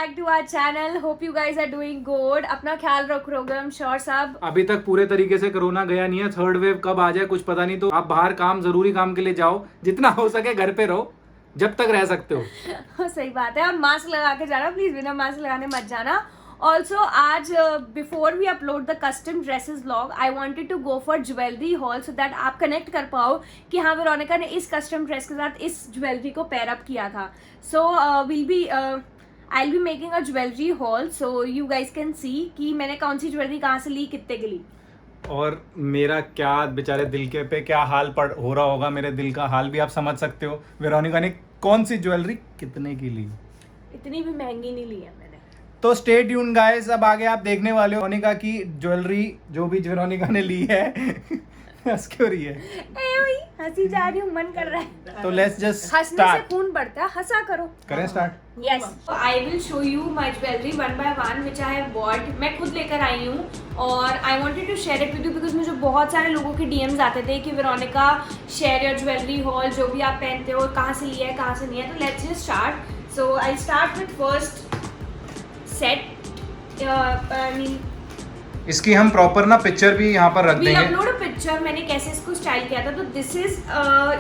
back to our channel. Hope you guys are doing good. अपना ख्याल रखोगे हम श्योर सब. अभी तक पूरे तरीके से कोरोना गया नहीं है. थर्ड वेव कब आ जाए कुछ पता नहीं. तो आप बाहर जरूरी काम के लिए जाओ. जितना हो सके घर पे रहो जब तक रह सकते हो. सही बात है. और मास्क लगा के जाना प्लीज. बिना मास्क लगाने मत जाना. Also, आज before we upload the custom dresses vlog, I wanted to go for jewelry haul so that आप connect कर पाओ कि हाँ वेरोनिका ने इस custom dress के साथ इस ज्वेलरी को pair up किया था. So I'll be making a jewelry haul so you guys can see कि मैंने कौन सी ज्वेलरी कहाँ से ली, कितने की ली. और मेरा क्या बेचारे दिल के पे क्या हाल हो रहा होगा. मेरे दिल का हाल भी आप समझ सकते हो. वेरोनिका ने कौन सी ज्वेलरी कितने की ली. इतनी भी महंगी नहीं ली है मैंने. तो स्टे ट्यून गाइस. अब आगे आप देखने वाले हो वेरोनिका की ज्वेलरी जो भी वेरोनिका ने ली है. हंस क्यों रही है. हंसी जा रही हूँ, मन कर रहा है. तो लेट्स जस्ट हंसने से खून बढ़ता है. हंसा करो. करें start. Yes. So I will show you my jewelry one by one which I have bought. मैं खुद लेकर आई हूँ और I wanted to share it with you because मुझे बहुत सारे लोगों के DMs आते थे कि Veronica share your jewelry haul, जो भी आप पहनते हो कहाँ से लिया है कहाँ से नहीं है. तो let's just start. So I'll start with first set. I mean इसकी हम प्रॉपर ना पिक्चर भी यहाँ पर रख we'll देंगे. upload a picture. मैंने कैसे इसको स्टाइल किया था. तो this is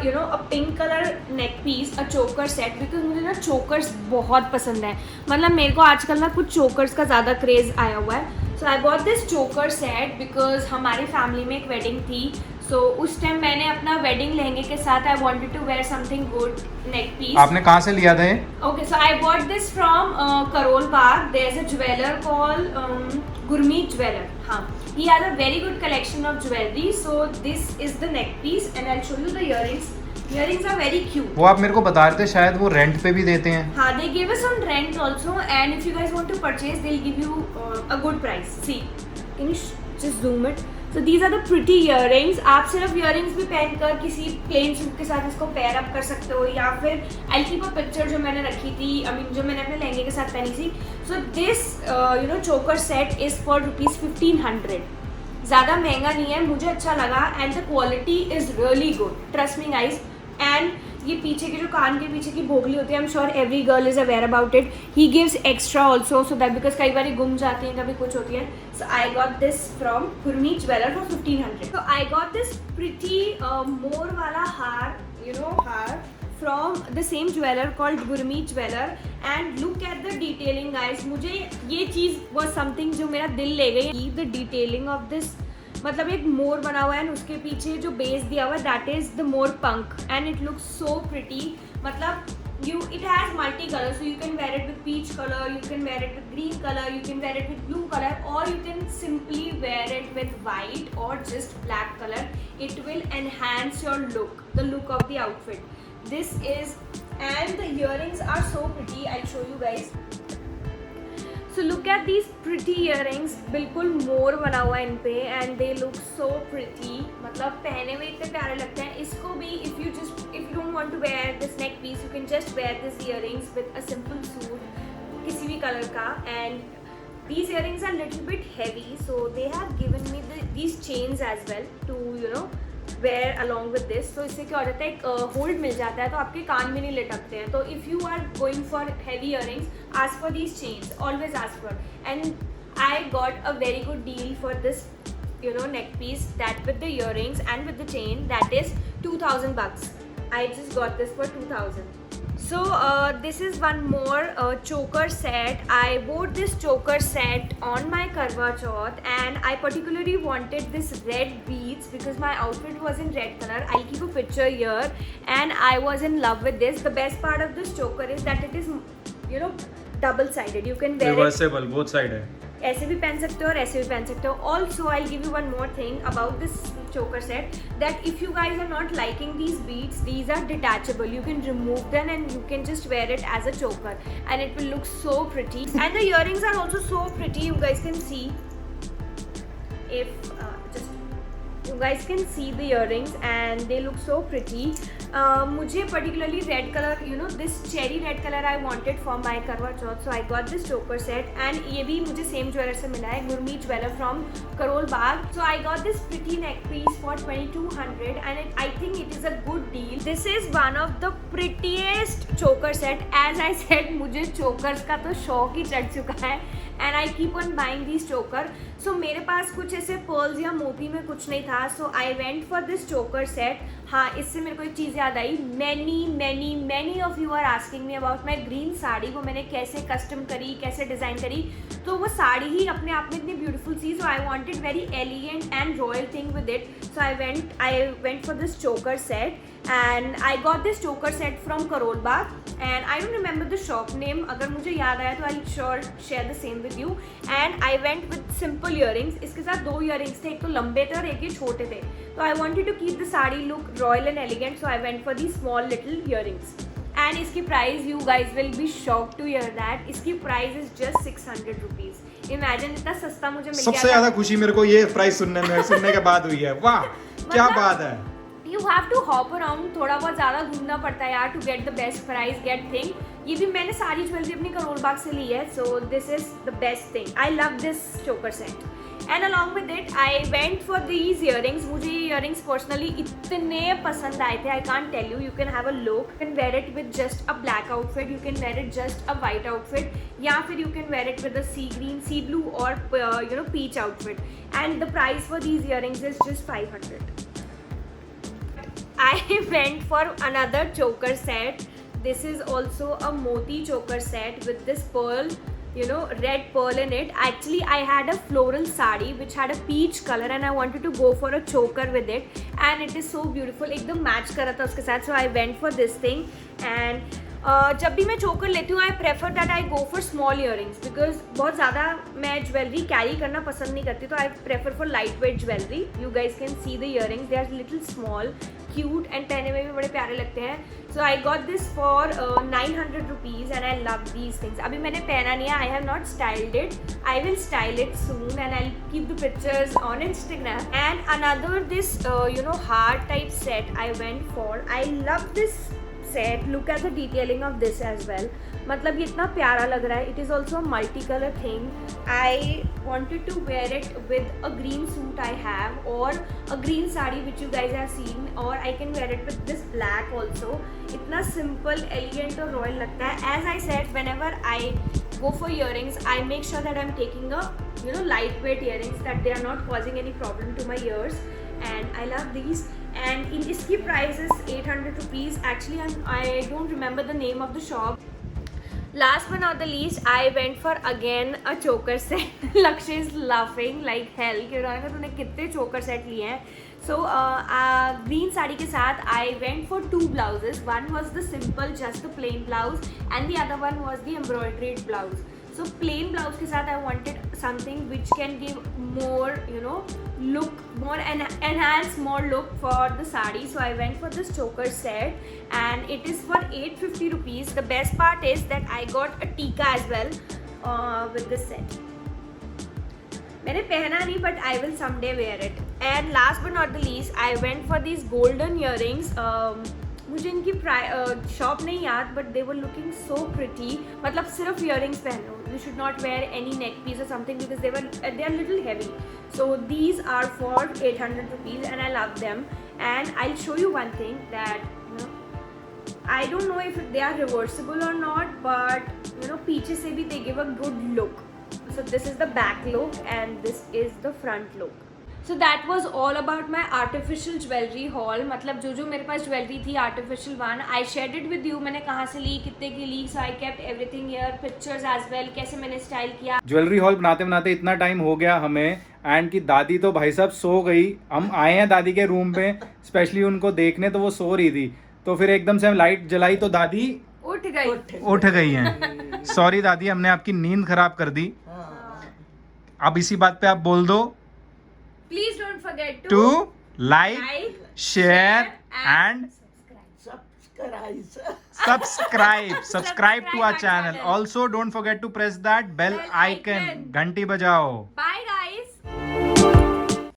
you know a pink colour neck piece, a choker set. Because मुझे ना चोकर्स बहुत पसंद है. मतलब मेरे को आजकल ना कुछ चोकर्स का ज़्यादा क्रेज आया हुआ है. So I got this choker set because हमारी फैमिली में एक वेडिंग थी. सो उस टाइम मैंने अपना वेडिंग लहंगे के साथ I wanted to wear something good neck piece. आपने कहाँ से लिया था ये. Okay, so I bought this from Karol Bagh. There's a jeweler called Gurmeet Jeweler. हाँ, he has a very good collection of jewelry. So this is the neck piece, and I'll show you the earrings. Earrings are very cute. वो आप मेरे को बता रहे थे शायद वो रेंट पे भी देते हैं. हाँ, they gave us some rent also, and if you guys want to purchase, they'll give you a good price. See, can you just zoom it? So these are the pretty earrings. आप सिर्फ earrings भी पहनकर किसी plain suit के साथ इसको pair up कर सकते हो. या फिर I'll keep a picture जो मैंने रखी थी, I mean जो मैंने अपने लहंगे के साथ पहनी थी. So this you know choker set is for ₹1500. ज़्यादा महंगा नहीं है, मुझे अच्छा लगा. And the quality is really good. Trust me guys. And ये पीछे के जो कान के पीछे की भोगली होती है, I'm sure every girl is aware about it. He gives extra also so that because कई बार गुम जाती हैं, कभी कुछ होती है. So I got this from Gurmeet Jeweler for 1500. So I got this pretty मोर वाला हार, you know हार from the same jeweler called Gurmeet Jeweler. And look at the detailing guys. मुझे ये चीज़ was something जो मेरा दिल ले गई. The detailing of this, मतलब एक मोर बना हुआ है और उसके पीछे जो बेस दिया हुआ है दैट इज द मोर पंख and it looks so pretty. मतलब it has multi color, so you can wear it with peach color, you can wear it with green color, you can wear it with blue color, or you can simply wear it with white or just black color. It will enhance your look, the look of the outfit. This is, and the earrings are so pretty. I'll show you guys. So look at these pretty earrings. बिल्कुल मोर बना हुआ है इन पे and they look so pretty. मतलब पहने हुए इतने प्यारे लगते हैं. इसको भी if you don't want to wear this neck piece, you can just wear these earrings with a simple suit किसी भी कलर का. And these earrings are little bit heavy, so they have given me these chains as well to you know wear along with this. तो इससे क्या हो जाता है, एक होल्ड मिल जाता है तो आपके कान में नहीं लटकते हैं. तो if you are going for heavy earrings, ask for these chains. Always ask for. And I got a very good deal for this you know neck piece, that with the earrings and with the chain, that is $2000. I just got this for 2000. So this is one more choker set. I bought this choker set on my Karwa Chauth and I particularly wanted this red beads because my outfit was in red color. I'll keep a picture here and I was in love with this. The best part of this choker is that it is you know double sided. You can wear reversible both side है. ऐसे भी पहन सकते हो और ऐसे भी पहन सकते हो. Also I give you one more thing about this choker set, that if you guys are not liking these beads, these are detachable. You can remove them and you can just wear it as a choker and it will look so pretty. And the earrings are also so pretty. You guys can see if just you guys can see the earrings and they look so pretty. मुझे particularly red colour, you know this cherry red colour I wanted for my Karva Chauth, so I got this choker set and ये भी मुझे same jeweller से मिला है, Gurmeet jeweller from Karol Bagh. So I got this pretty neck piece for 2200 and I think it is a good deal. This is one of the prettiest choker set. As I said, मुझे chokers का तो शौक ही चढ़ चुका है and I keep on buying this चोकर. सो मेरे पास कुछ ऐसे पर्ल्स या मोती में कुछ नहीं था, so I went for this choker set. हाँ, इससे मेरे को एक चीज़ याद आई. Many of you are asking me about my green sari, वो मैंने कैसे कस्टम करी, कैसे डिज़ाइन करी. तो वो साड़ी ही अपने आप में इतनी ब्यूटीफुल थी, so I wanted very elegant and royal thing with it. So I went for this choker set and I got this choker set from Karol Bagh and I don't remember the shop name. अगर मुझे याद आया तो I'll sure share the same with you. And I went with simple earrings. इसके साथ 2 earrings थे, एक तो लंबे थे और एक ये छोटे थे. तो I wanted to keep the sari look royal and elegant, so I went for these small little earrings. And इसकी price, you guys will be shocked to hear that. इसकी price is just 600 rupees. Imagine इतना सस्ता मुझे मिल गया. सबसे ज्यादा खुशी मेरे को ये प्राइस सुनने के बाद हुई है. वाह, क्या बात है. You have to hop around, थोड़ा बहुत ज़्यादा घूमना पड़ता है यार to get the best price, get thing. ये भी मैंने सारी ज्वेलरी अपनी करोल बाग से ली है, so this is the best thing. I love this choker set. And along with it, I went for these earrings. मुझे ये earrings personally इतने पसंद आए थे. I can't tell you. You can have a look. You can wear it with just a black outfit. You can wear it just a white outfit. या फिर you can wear it with a sea green, sea blue or peach outfit. And the price for these earrings is just 500. I went for another choker set. This is also a moti choker set with this pearl, red pearl in it. Actually, I had a floral sari which had a peach color and I wanted to go for a choker with it. And it is so beautiful. एकदम match कर रहा था उसके साथ. So I went for this thing. And जब भी मैं चोकर लेती हूँ, I prefer that I go for small earrings because बहुत ज़्यादा मैं ज्वेलरी कैरी करना पसंद नहीं करती. तो I prefer for light weight jewellery. You guys can see the earrings, they are little small, cute and पहने में भी बड़े प्यारे लगते हैं. So I got this for 900 rupees and I love these things. अभी मैंने पहना नहीं है, I have not styled it. I will style it soon and I keep the pictures on Instagram. And another this heart type set I went for. I love this set. Look at the detailing of this as well. मतलब ये इतना प्यारा लग रहा है. It is also a multicolor thing. I wanted to wear it with a green suit I have or a green sari which you guys have seen, or I can wear it with this black also. इतना simple, elegant और royal लगता है. As I said, whenever I go for earrings, I make sure that I'm taking a lightweight earrings, that they are not causing any problem to my ears. And I love these. And in इसकी price is 800 rupees. Actually, I don't remember the name of the shop. Last but not the least, I went for again a choker set. Lakshya is laughing like hell. क्योंकि तूने कितने choker set लिए हैं. So green sari के साथ I went for 2 blouses. One was the simple, just the plain blouse, and the other one was the embroidered blouse. So plain blouse के साथ I wanted something which can give more, look, more enhance more look for the sari. So I went for this choker set and it is for 850 rupees. The best part is that I got a tika as well with this set. मैंने पहना नहीं, but I will someday wear it. And last but not the least, I went for these golden earrings. मुझे इनकी shop नहीं याद, but they were looking so pretty. मतलब सिर्फ earrings पहनो, you should not wear any neck piece और something because they are little heavy. So these are for 800 rupees and I love them. And I show you one thing that I don't know if they are reversible और not, but पीछे से भी they give a good look. So this is the back look and this is the front look. So that was all about my artificial jewelry haul. मतलब जो मेरे पास jewellery थी artificial one, I shared it with you. मैंने कहाँ से ली, कितने की ली. So I kept everything here, pictures as well, कैसे मैंने स्टाइल किया. ज्वेलरी हॉल बनाते बनाते इतना टाइम हो गया हमें, एंड की दादी तो भाई साहब सो गई. हम आए हैं दादी के रूम पे स्पेशली उनको देखने, तो वो सो रही थी. तो फिर एकदम से हम लाइट जलाई तो दादी उठ गई हैं. सॉरी दादी, हमने आपकी नींद खराब कर दी. अब इसी बात पे आप बोल दो, Please don't forget to like, share and subscribe to our channel. Also don't forget to press that bell icon. घंटी बजाओ.